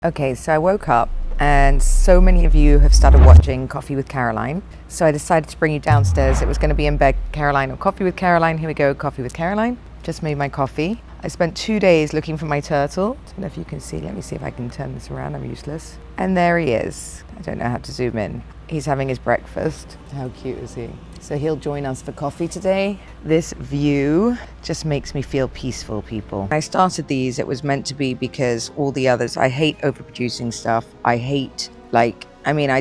Okay, so I woke up and so many of you have started watching Coffee with Caroline. So I decided to bring you downstairs. It was going to be in bed, Caroline, or Coffee with Caroline. Here we go, Coffee with Caroline. Just made my coffee. I spent 2 days looking for my turtle. I don't know if you can see. Let me see if I can turn this around. I'm useless. And there he is. I don't know how to zoom in. He's having his breakfast. How cute is he? So he'll join us for coffee today. This view just makes me feel peaceful, people. When I started these, it was meant to be because all the others, I hate overproducing stuff. I hate, I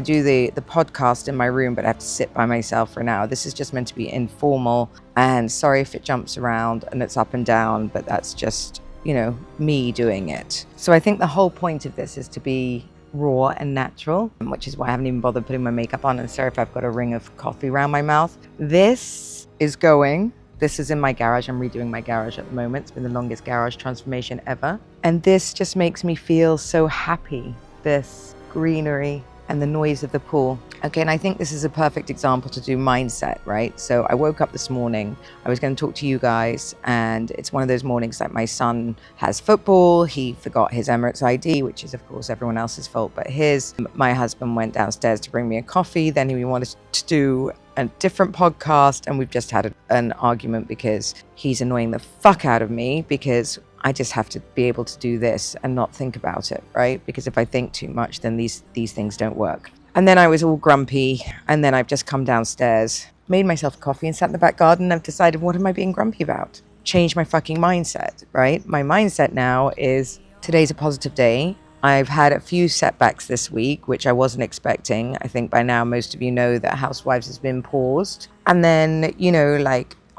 do the podcast in my room, but I have to sit by myself for an hour. This is just meant to be informal, and sorry if it jumps around and it's up and down, but that's just, me doing it. So I think the whole point of this is to be raw and natural, which is why I haven't even bothered putting my makeup on. And sorry if I've got a ring of coffee around my mouth. This is in my garage. I'm redoing my garage at the moment. It's been the longest garage transformation ever. And this just makes me feel so happy. This greenery and the noise of the pool. Okay, and I think this is a perfect example to do mindset, right? So I woke up this morning, I was going to talk to you guys, and it's one of those mornings like my son has football, he forgot his Emirates ID, which is of course everyone else's fault but his. My husband went downstairs to bring me a coffee, then he wanted to do a different podcast, and we've just had an argument because he's annoying the fuck out of me because I just have to be able to do this and not think about it, right? Because if I think too much, then these things don't work. And then I was all grumpy, and then I've just come downstairs, made myself a coffee and sat in the back garden. I've decided, what am I being grumpy about? Change my fucking mindset, right? My mindset now is today's a positive day. I've had a few setbacks this week, which I wasn't expecting. I think by now most of you know that Housewives has been paused. And then,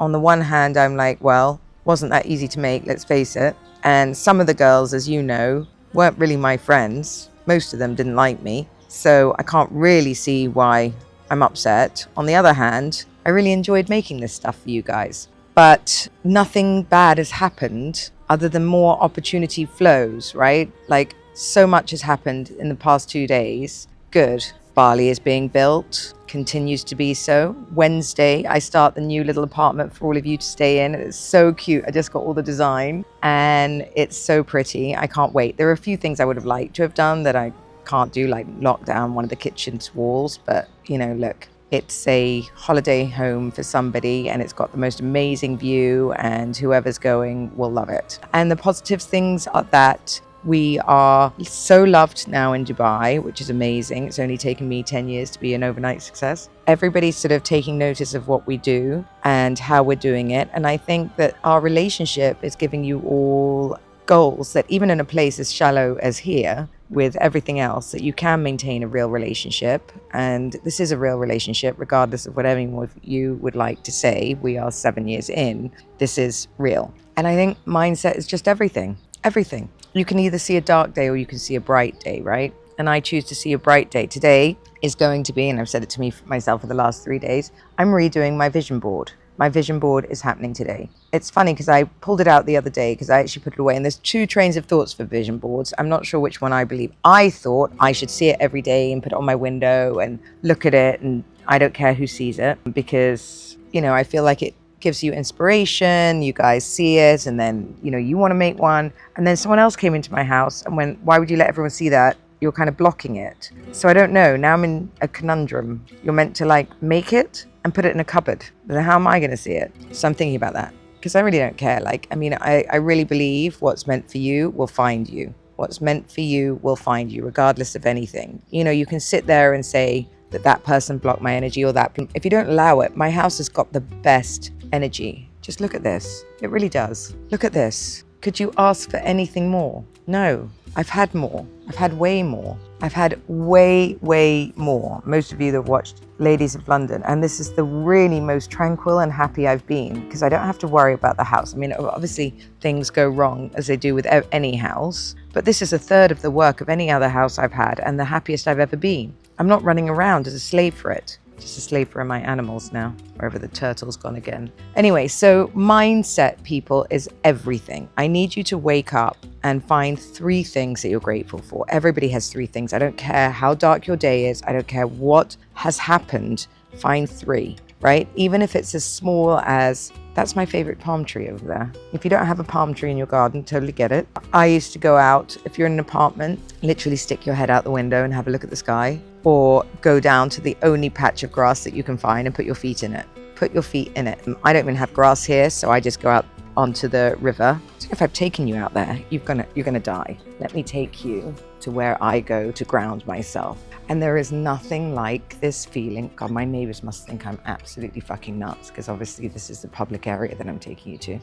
on the one hand, I'm like, well, wasn't that easy to make, let's face it. And some of the girls, as you know, weren't really my friends. Most of them didn't like me. So I can't really see why I'm upset. On the other hand, I really enjoyed making this stuff for you guys. But nothing bad has happened other than more opportunity flows, right? Like, so much has happened in the past 2 days. Good. Bali is being built, continues to be so. Wednesday, I start the new little apartment for all of you to stay in. It's so cute. I just got all the design and it's so pretty. I can't wait. There are a few things I would have liked to have done that I can't do, like lock down one of the kitchen's walls. But, look, it's a holiday home for somebody and it's got the most amazing view and whoever's going will love it. And the positive things are that we are so loved now in Dubai, which is amazing. It's only taken me 10 years to be an overnight success. Everybody's sort of taking notice of what we do and how we're doing it. And I think that our relationship is giving you all goals that even in a place as shallow as here, with everything else, that you can maintain a real relationship. And this is a real relationship, regardless of what anyone of you would like to say. We are 7 years in. This is real. And I think mindset is just everything. Everything. You can either see a dark day or you can see a bright day, right? And I choose to see a bright day. Today is going to be, and I've said it to myself for the last 3 days, I'm redoing my vision board. My vision board is happening today. It's funny because I pulled it out the other day because I actually put it away, and there's 2 trains of thoughts for vision boards. I'm not sure which one I believe. I thought I should see it every day and put it on my window and look at it, and I don't care who sees it because, I feel like it gives you inspiration, you guys see it, and then, you want to make one. And then someone else came into my house and went, why would you let everyone see that? You're kind of blocking it. So I don't know. Now I'm in a conundrum. You're meant to make it and put it in a cupboard. But then how am I going to see it? So I'm thinking about that because I really don't care. I really believe what's meant for you will find you. What's meant for you will find you, regardless of anything. You can sit there and say that person blocked my energy or that. If you don't allow it, my house has got the best energy. Just look at this. It really does. Look at this. Could you ask for anything more? No. I've had more. I've had way more. I've had way, way more. Most of you that watched Ladies of London, and this is the really most tranquil and happy I've been because I don't have to worry about the house. Obviously things go wrong as they do with any house, but this is a third of the work of any other house I've had and the happiest I've ever been. I'm not running around as a slave for it. Just a slave for my animals now, wherever the turtle's gone again. Anyway, so mindset, people, is everything. I need you to wake up and find 3 things that you're grateful for. Everybody has 3 things. I don't care how dark your day is. I don't care what has happened. Find 3, right? Even if it's as small as That's my favorite palm tree over there. If you don't have a palm tree in your garden, totally get it. I used to go out, if you're in an apartment, literally stick your head out the window and have a look at the sky, or go down to the only patch of grass that you can find and put your feet in it. Put your feet in it. I don't even have grass here, so I just go out onto the river. So if I've taken you out there, you're gonna die. Let me take you to where I go to ground myself. And there is nothing like this feeling. God, my neighbors must think I'm absolutely fucking nuts, because obviously this is the public area that I'm taking you to.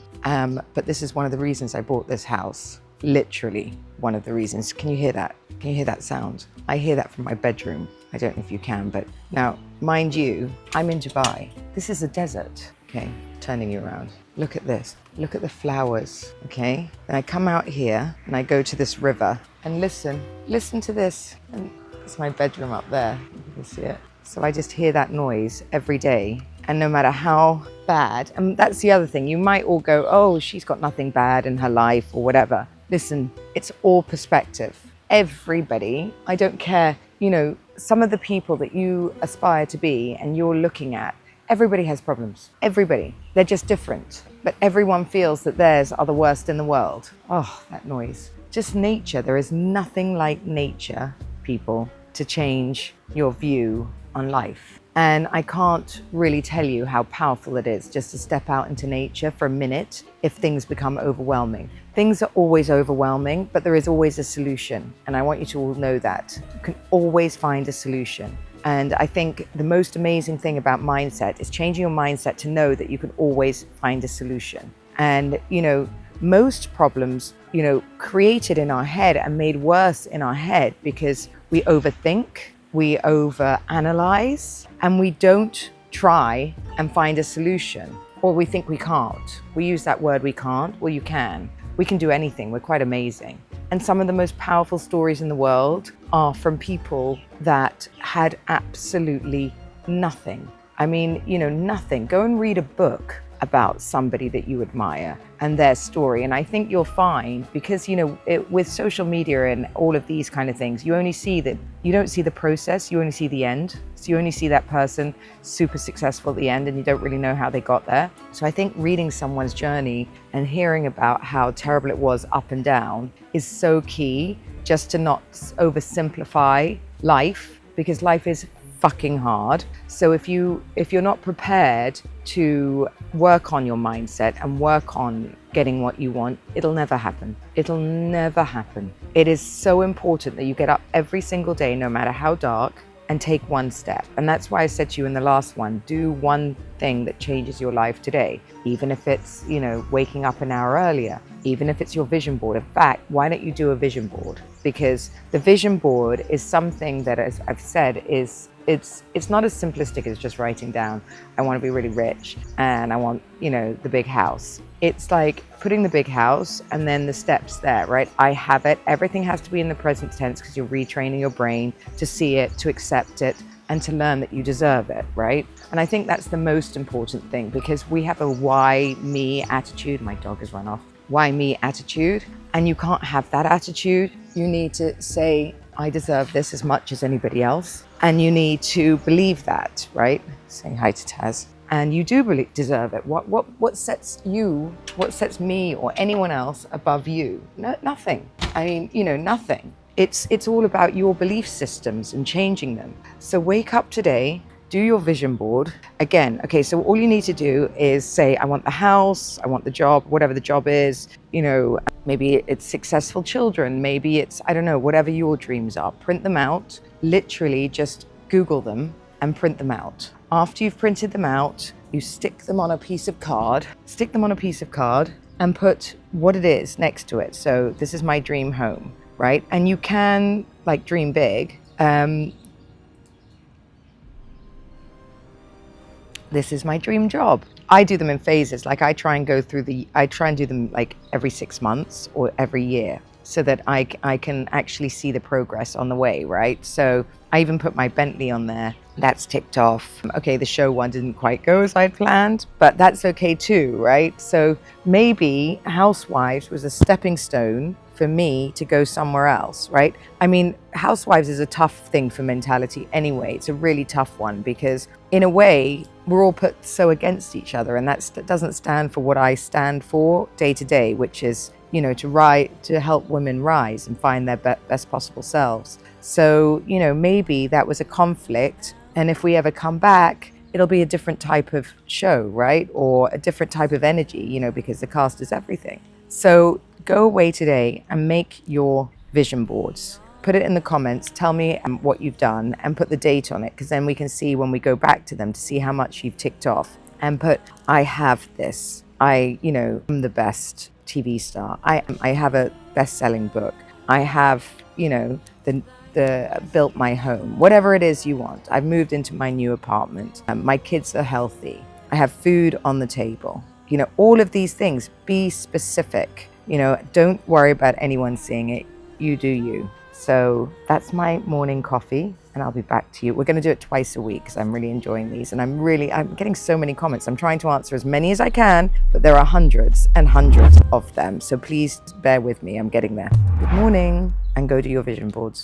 But this is one of the reasons I bought this house. Literally one of the reasons. Can you hear that? Can you hear that sound? I hear that from my bedroom. I don't know if you can, but now, mind you, I'm in Dubai. This is a desert, okay? Turning you around. Look at this. Look at the flowers, okay? Then I come out here and I go to this river and listen to this. And it's my bedroom up there, you can see it. So I just hear that noise every day. And no matter how bad, and that's the other thing, you might all go, oh, she's got nothing bad in her life or whatever. Listen, it's all perspective. Everybody, I don't care, you know, some of the people that you aspire to be and you're looking at, everybody has problems. Everybody. They're just different. But everyone feels that theirs are the worst in the world. Oh, that noise. Just nature. There is nothing like nature, people, to change your view on life. And I can't really tell you how powerful it is just to step out into nature for a minute if things become overwhelming. Things are always overwhelming, but there is always a solution. And I want you to all know that. You can always find a solution. And I think the most amazing thing about mindset is changing your mindset to know that you can always find a solution. And, you know, most problems, you know, created in our head and made worse in our head because we overthink, we overanalyze, and we don't try and find a solution, or we think we can't. We use that word, we can't. Well, you can. We can do anything. We're quite amazing. And some of the most powerful stories in the world are from people that had absolutely nothing. I mean, you know, nothing. Go and read a book about somebody that you admire and their story. And I think you'll find, because, you know, with social media and all of these kind of things, you only see that, you don't see the process, you only see the end. So you only see that person super successful at the end and you don't really know how they got there. So I think reading someone's journey and hearing about how terrible it was up and down is so key, just to not oversimplify life, because life is fucking hard. So if you're not prepared to work on your mindset and work on getting what you want, it'll never happen. It'll never happen. It is so important that you get up every single day, no matter how dark, and take one step. And that's why I said to you in the last one, do one thing that changes your life today. Even if it's, you know, waking up an hour earlier, even if it's your vision board. In fact, why don't you do a vision board? Because the vision board is something that, as I've said, it's not as simplistic as just writing down, I want to be really rich and I want, you know, the big house. It's like putting the big house and then the steps there, right? I have it. Everything has to be in the present tense because you're retraining your brain to see it, to accept it, and to learn that you deserve it, right? And I think that's the most important thing, because we have a why me attitude. My dog has run off. Why me attitude. And you can't have that attitude. You need to say, I deserve this as much as anybody else. And you need to believe that, right? Saying hi to Taz. And you do deserve it. What sets you, what sets me or anyone else above you? No, nothing. I mean, you know, nothing. It's all about your belief systems and changing them. So wake up today, do your vision board. Again, okay, so all you need to do is say, I want the house, I want the job, whatever the job is, you know, maybe it's successful children, maybe it's, I don't know, whatever your dreams are. Print them out, literally just Google them and print them out. After you've printed them out, you stick them on a piece of card, and put what it is next to it. So this is my dream home, right? And you can like dream big. This is my dream job. I do them in phases. Like I try and do them like every 6 months or every year, so that I can actually see the progress on the way, right? So I even put my Bentley on there. That's ticked off. Okay, the show one didn't quite go as I'd planned, but that's okay too, right? So maybe Housewives was a stepping stone for me to go somewhere else, right? I mean, housewives is a tough thing for mentality anyway. It's a really tough one because in a way, we're all put so against each other, and that doesn't stand for what I stand for day to day, which is, you know, to help women rise and find their best possible selves. So, you know, maybe that was a conflict, and if we ever come back, it'll be a different type of show, right? Or a different type of energy, you know, because the cast is everything. So go away today and make your vision boards. Put it in the comments, tell me what you've done, and put the date on it, because then we can see when we go back to them to see how much you've ticked off. And put, I have this. I'm the best TV star. I have a best-selling book. I have, the built my home. Whatever it is you want. I've moved into my new apartment. My kids are healthy. I have food on the table. All of these things. Be specific. Don't worry about anyone seeing it. You do you. So that's my morning coffee, and I'll be back to you. We're going to do it twice a week because I'm really enjoying these, and I'm getting so many comments. I'm trying to answer as many as I can, but there are hundreds and hundreds of them. So please bear with me. I'm getting there. Good morning, and go do your vision boards.